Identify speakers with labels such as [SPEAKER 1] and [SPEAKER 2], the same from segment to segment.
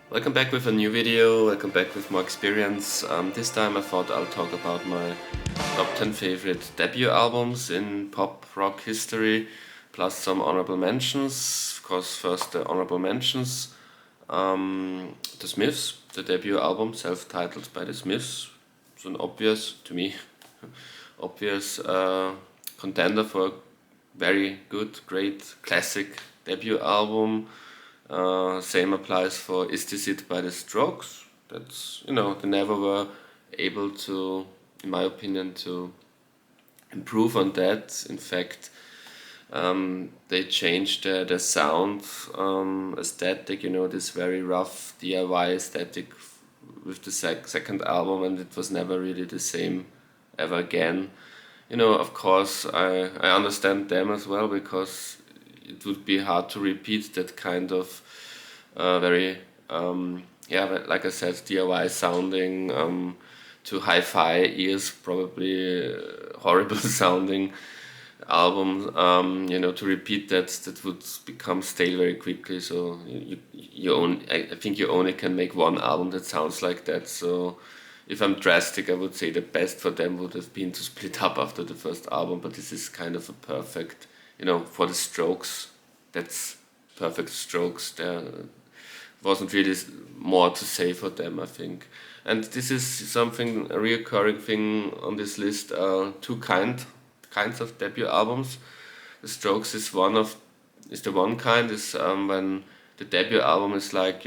[SPEAKER 1] Welcome back with a new video, welcome back with more experience. This time I thought I'll talk about my top 10 favorite debut albums in pop rock history, plus some honorable mentions. Of course, first the honorable mentions. The Smiths, the debut album, self-titled by the Smiths. It's an obvious, to me, obvious contender for a very good, great, classic debut album. Same applies for Is This It by the Strokes. That's, they never were able to, in my opinion, to improve on that. In fact, they changed the sound aesthetic, this very rough DIY aesthetic with the second album, and it was never really the same ever again. Of course, I understand them as well because it would be hard to repeat that kind of very, like I said, DIY sounding, to hi-fi ears, probably horrible sounding album. To repeat that would become stale very quickly. So I think you only can make one album that sounds like that. So if I'm drastic, I would say the best for them would have been to split up after the first album. But this is kind of a perfect, for the Strokes. That's perfect Strokes. There wasn't really more to say for them, I think. And this is something, a reoccurring thing on this list. Two kinds of debut albums. The Strokes is the one kind, is when the debut album is like,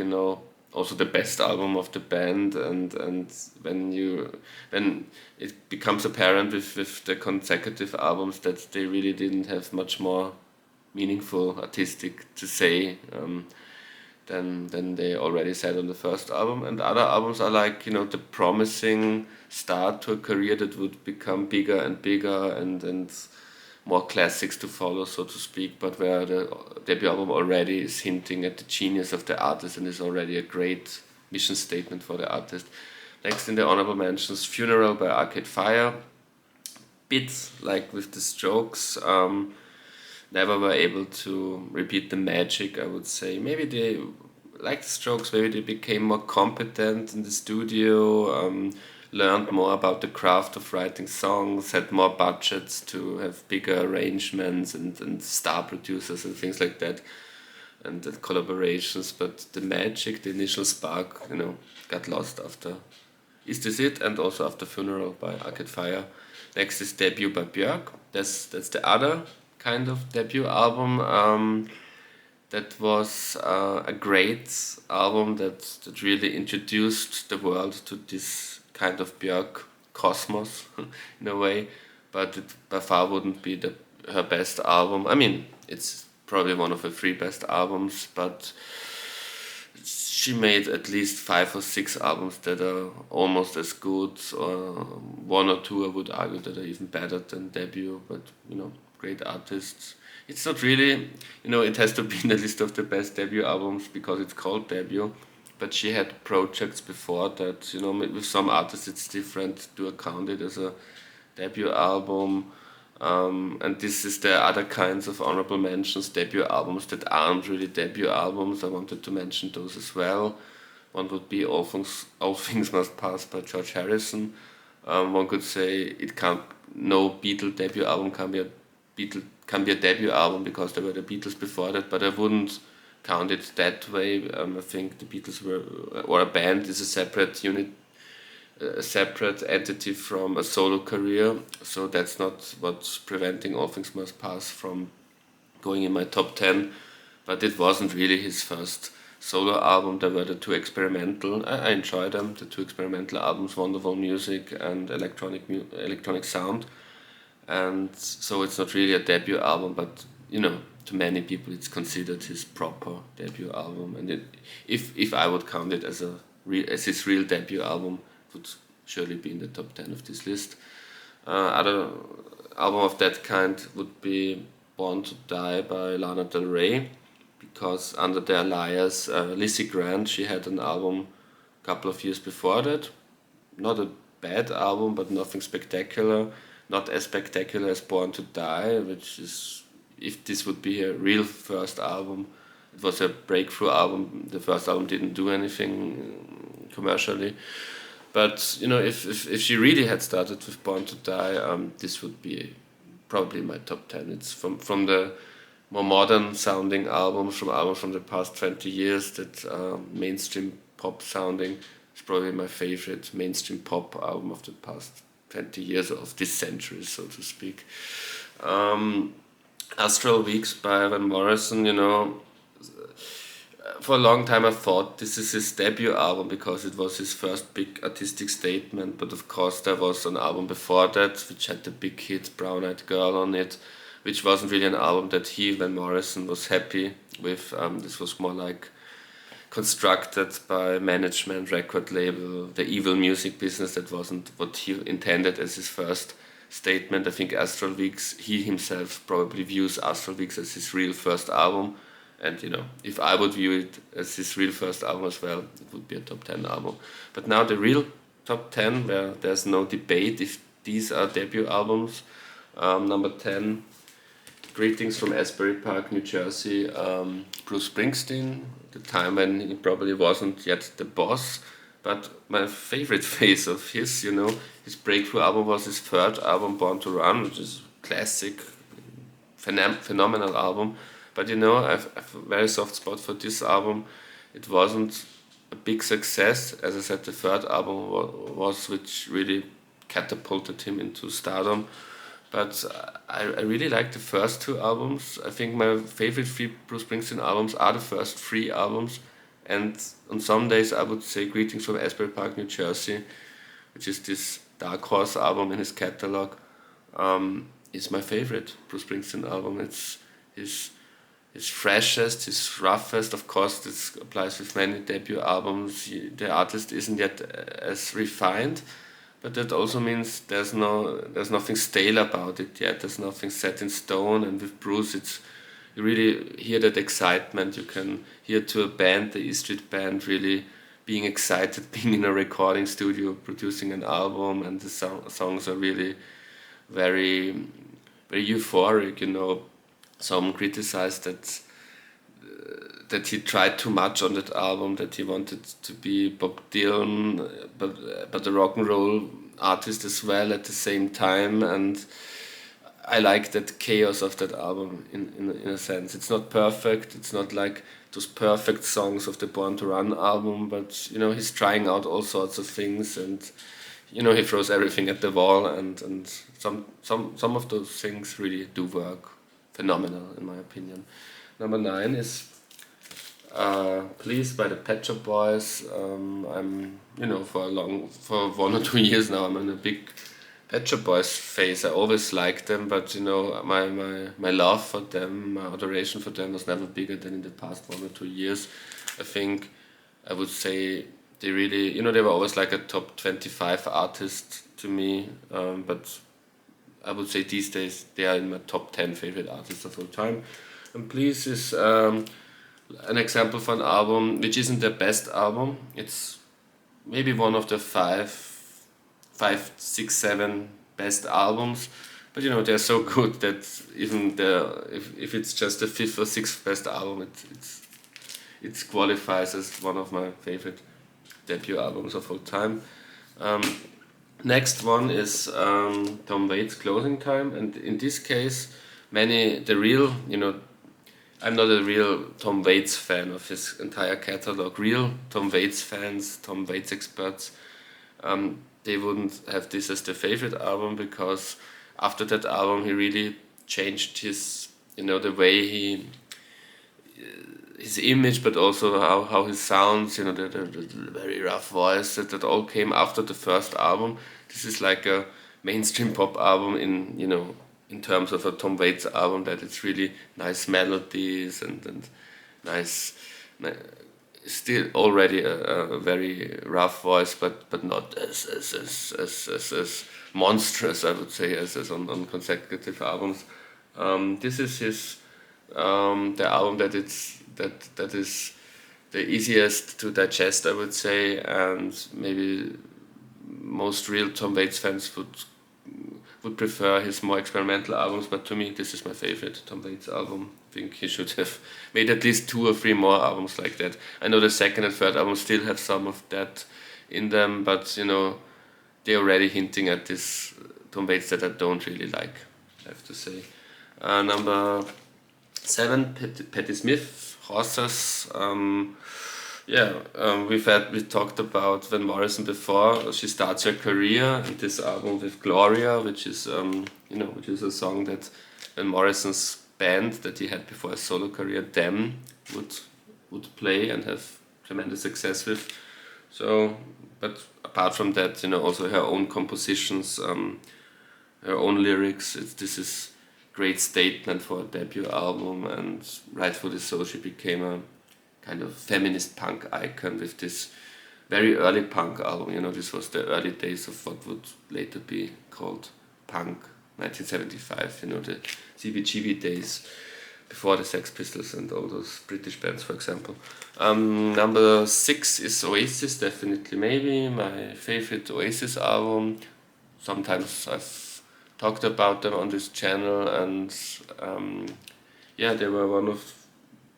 [SPEAKER 1] also the best album of the band, and when it becomes apparent with the consecutive albums that they really didn't have much more meaningful artistic to say than they already said on the first album. And other albums are like, the promising start to a career that would become bigger and bigger, and more classics to follow, so to speak, but where the debut album already is hinting at the genius of the artist and is already a great mission statement for the artist. Next in the honorable mentions, Funeral by Arcade Fire. Bits like with the Strokes, never were able to repeat the magic, I would say. Maybe they, like the Strokes, maybe they became more competent in the studio, learned more about the craft of writing songs, had more budgets to have bigger arrangements and star producers and things like that, and collaborations. But the magic, the initial spark, got lost after Is This It, and also after Funeral by Arcade Fire. Next is Debut by Björk. That's the other kind of debut album. That was a great album that really introduced the world to this kind of Björk cosmos in a way, but it by far wouldn't be her best album. I mean, it's probably one of her three best albums, but she made at least 5 or 6 albums that are almost as good, or one or two I would argue that are even better than debut. But great artists. It's not really, it has to be in the list of the best debut albums because it's called debut. But she had projects before that, with some artists it's different to account it as a debut album. And this is the other kinds of honorable mentions, debut albums that aren't really debut albums. I wanted to mention those as well. One would be All Things Must Pass by George Harrison. One could say no Beatle debut album can be a debut album because there were the Beatles before that, but I wouldn't count it that way. I think the Beatles or a band is a separate unit, a separate entity from a solo career, so that's not what's preventing All Things Must Pass from going in my top 10. But it wasn't really his first solo album. There were the two experimental. I enjoyed them. The two experimental albums, Wonderful Music and Electronic Sound. And so it's not really a debut album, but to many people it's considered his proper debut album. And if I would count it as his real debut album, it would surely be in the top 10 of this list. Other album of that kind would be Born to Die by Lana Del Rey, because under the alias Lizzie Grant, she had an album a couple of years before that. Not a bad album, but nothing spectacular. Not as spectacular as Born to Die, which is, if this would be her real first album, it was a breakthrough album. The first album didn't do anything commercially. But you know, if she really had started with Born to Die, this would be probably my top 10. It's from the more modern sounding albums, from albums from the past 20 years that mainstream pop sounding. It's probably my favorite mainstream pop album of the past 20 years of this century, so to speak. Astral Weeks by Van Morrison, you know, for a long time I thought this is his debut album because it was his first big artistic statement, but of course there was an album before that which had the big hit Brown Eyed Girl on it, which wasn't really an album that he, Van Morrison, was happy with. This was more like constructed by management, record label, the evil music business. That wasn't what he intended as his first statement. I think Astral Weeks, he himself probably views Astral Weeks as his real first album. And you know, if I would view it as his real first album as well, it would be a top 10 album. But now the real top 10, where there's no debate if these are debut albums. Number 10, Greetings from Asbury Park, New Jersey, Bruce Springsteen, the time when he probably wasn't yet the boss. But my favorite phase of his, you know, his breakthrough album was his third album, Born to Run, which is a classic, phenomenal album. But you know, I've a very soft spot for this album. It wasn't a big success. As I said, the third album was which really catapulted him into stardom. But I really like the first two albums. I think my favorite three Bruce Springsteen albums are the first three albums. And on some days I would say Greetings from Asbury Park, New Jersey, which is this Dark Horse album in his catalog, is my favorite Bruce Springsteen album. It's his freshest, his roughest. Of course, this applies with many debut albums. The artist isn't yet as refined, but that also means there's nothing stale about it yet. There's nothing set in stone. And with Bruce, you really hear that excitement. You can hear to a band, the E Street Band, really being excited, being in a recording studio, producing an album, and the songs are really very, very euphoric. You know, some criticized that he tried too much on that album, that he wanted to be Bob Dylan, but a rock and roll artist as well at the same time. And I like that chaos of that album in a sense. It's not perfect. It's not like those perfect songs of the Born to Run album, but you know, he's trying out all sorts of things, and you know, he throws everything at the wall, and some of those things really do work. Phenomenal, in my opinion. Number 9 is Please by the Pet Shop Boys. I'm, you know, for 1 or 2 years now, I'm in a big Pet Shop Boys phase. I always liked them, but you know, my love for them, my adoration for them was never bigger than in the past 1 or 2 years. I think I would say they really, you know, they were always like a top 25 artist to me, but I would say these days they are in my top 10 favorite artists of all time. And Please is an example for an album which isn't their best album. It's maybe one of the five, 6, 7 best albums. But you know, they're so good that even if it's just the 5th or 6th best album, it qualifies as one of my favorite debut albums of all time. Next one is Tom Waits' Closing Time, and in this case, you know, I'm not a real Tom Waits fan of his entire catalog. Real Tom Waits fans, Tom Waits experts, they wouldn't have this as their favorite album, because after that album he really changed his, you know, the way his image, but also how he sounds, you know, the very rough voice, that all came after the first album. This is like a mainstream pop album in terms of a Tom Waits album, that it's really nice melodies and nice, still already a very rough voice, but not as monstrous, I would say, as on consecutive albums. This is his the album that is the easiest to digest, I would say, and maybe most real Tom Waits fans would prefer his more experimental albums, but to me this is my favorite Tom Waits album. I think he should have made at least 2 or 3 more albums like that. I know the second and third album still have some of that in them, but you know, they're already hinting at this Tom Waits that I don't really like, I have to say. Number 7, Patti Smith, Horses. We talked about Van Morrison before. She starts her career in this album with Gloria, which is which is a song that Van Morrison's band that he had before his solo career, Them, would play and have tremendous success with. So, but apart from that, you know, also her own compositions, her own lyrics. This is great statement for a debut album, and rightfully so. She became a kind of feminist punk icon with this very early punk album. You know, this was the early days of what would later be called punk, 1975. You know, the CBGB days before the Sex Pistols and all those British bands, for example. Number 6 is Oasis, definitely maybe my favorite Oasis album. Sometimes I've talked about them on this channel, and they were one of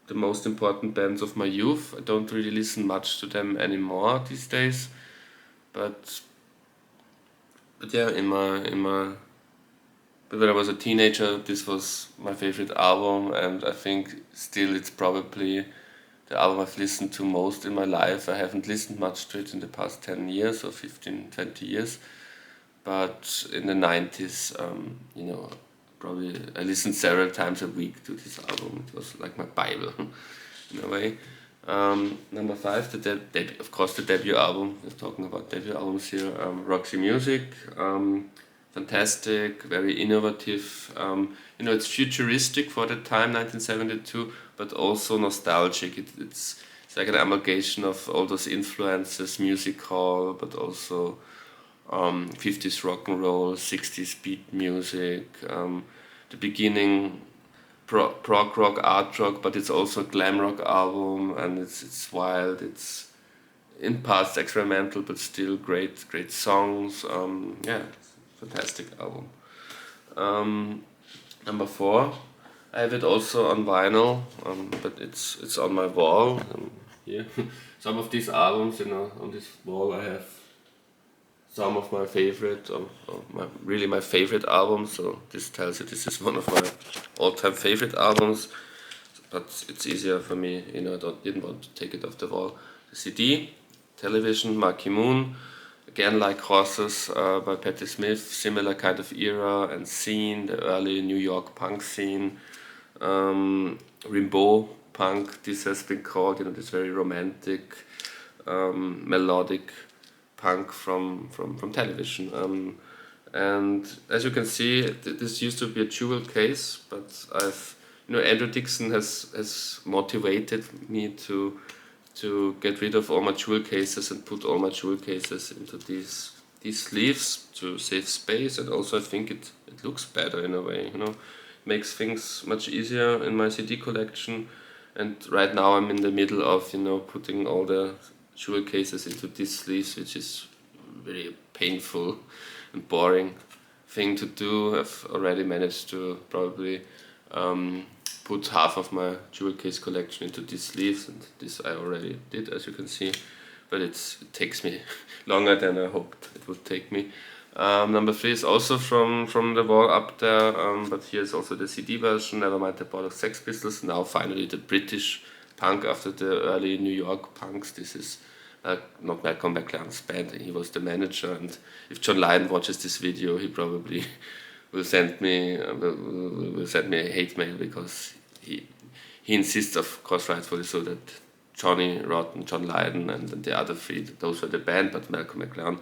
[SPEAKER 1] the most important bands of my youth. I don't really listen much to them anymore these days, but yeah, but when I was a teenager, this was my favorite album, and I think still it's probably the album I've listened to most in my life. I haven't listened much to it in the past 10 years or 15, 20 years, but in the 90s, probably I listened several times a week to this album. It was like my Bible, in a way. Number 5, of course, the debut album. We're talking about debut albums here. Roxy Music, fantastic, very innovative. It's futuristic for the time, 1972, but also nostalgic. It's like an amalgamation of all those influences, music hall, but also 50s rock and roll, 60s beat music, the beginning prog rock, art rock, but it's also a glam rock album, and it's wild, it's in parts experimental, but still great songs. Fantastic album. Number 4, I have it also on vinyl, but it's on my wall. Here, some of these albums, on this wall I have some of my favorite, my favorite albums. So this tells you this is one of my all-time favorite albums. But it's easier for me, I didn't want to take it off the wall. The CD, Television, Marquee Moon, again like Horses by Patti Smith, similar kind of era and scene, the early New York punk scene, Rimbaud punk, this has been called, this very romantic, melodic punk from Television. And as you can see, this used to be a jewel case, but Andrew Dixon has motivated me to get rid of all my jewel cases and put all my jewel cases into these sleeves to save space, and also I think it looks better in a way, makes things much easier in my CD collection. And right now I'm in the middle of putting all the jewel cases into these sleeves, which is very painful and boring thing to do. I've already managed to probably put half of my jewel case collection into these sleeves, and this I already did, as you can see, but it takes me longer than I hoped it would take me. Number 3 is also from the wall up there, but here's also the CD version, Nevermind the Board of Sex Pistols. Now finally the British punk after the early New York punks. This is not Malcolm McLaren's band, he was the manager, and if John Lydon watches this video, he probably will send me a hate mail, because he insists, of course rightfully so, that Johnny Rotten, John Lydon, and the other 3, those were the band, but Malcolm McLaren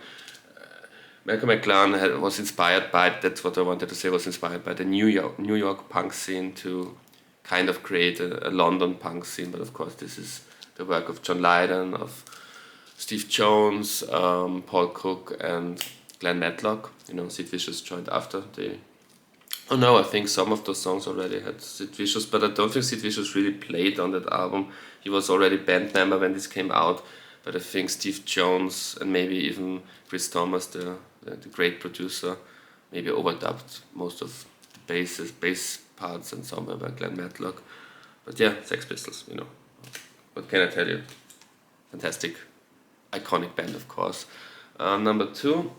[SPEAKER 1] was inspired by, that's what I wanted to say, was inspired by the New York punk scene to kind of create a London punk scene. But of course this is the work of John Lydon, of Steve Jones, Paul Cook, and Glenn Matlock. Sid Vicious joined after they... Oh no, I think some of those songs already had Sid Vicious, but I don't think Sid Vicious really played on that album. He was already band member when this came out, but I think Steve Jones and maybe even Chris Thomas, the great producer, maybe overdubbed most of the bass parts and somewhere by Glenn Matlock. But yeah, Sex Pistols, you know. What can I tell you? Fantastic, iconic band, of course. Number 2,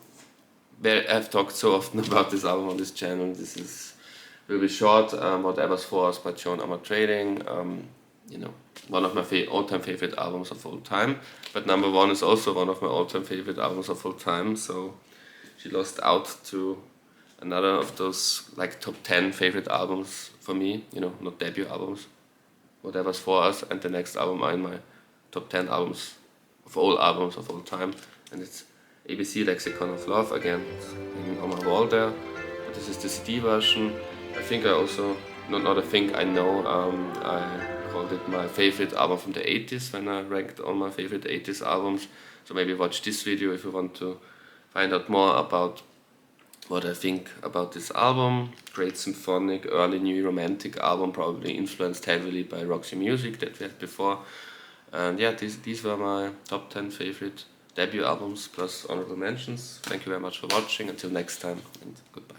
[SPEAKER 1] I've talked so often about this album on this channel. This will be short. Whatever's For Us by Joan Armatrading. You know, one of my all-time favorite albums of all time. But number 1 is also one of my all-time favorite albums of all time. So she lost out to another of those like top 10 favorite albums for me. You know, not debut albums. Whatever's For Us and the next album are in my top 10 albums of all time. And it's ABC Lexicon of Love, again, it's hanging on my wall there. But this is the CD version. I think I also, not I think, I know, I called it my favorite album from the 80s when I ranked all my favorite 80s albums. So maybe watch this video if you want to find out more about what I think about this album. Great symphonic, early new romantic album, probably influenced heavily by Roxy Music that we had before. And yeah, these were my top 10 favorite debut albums plus honorable mentions. Thank you very much for watching. Until next time, and goodbye.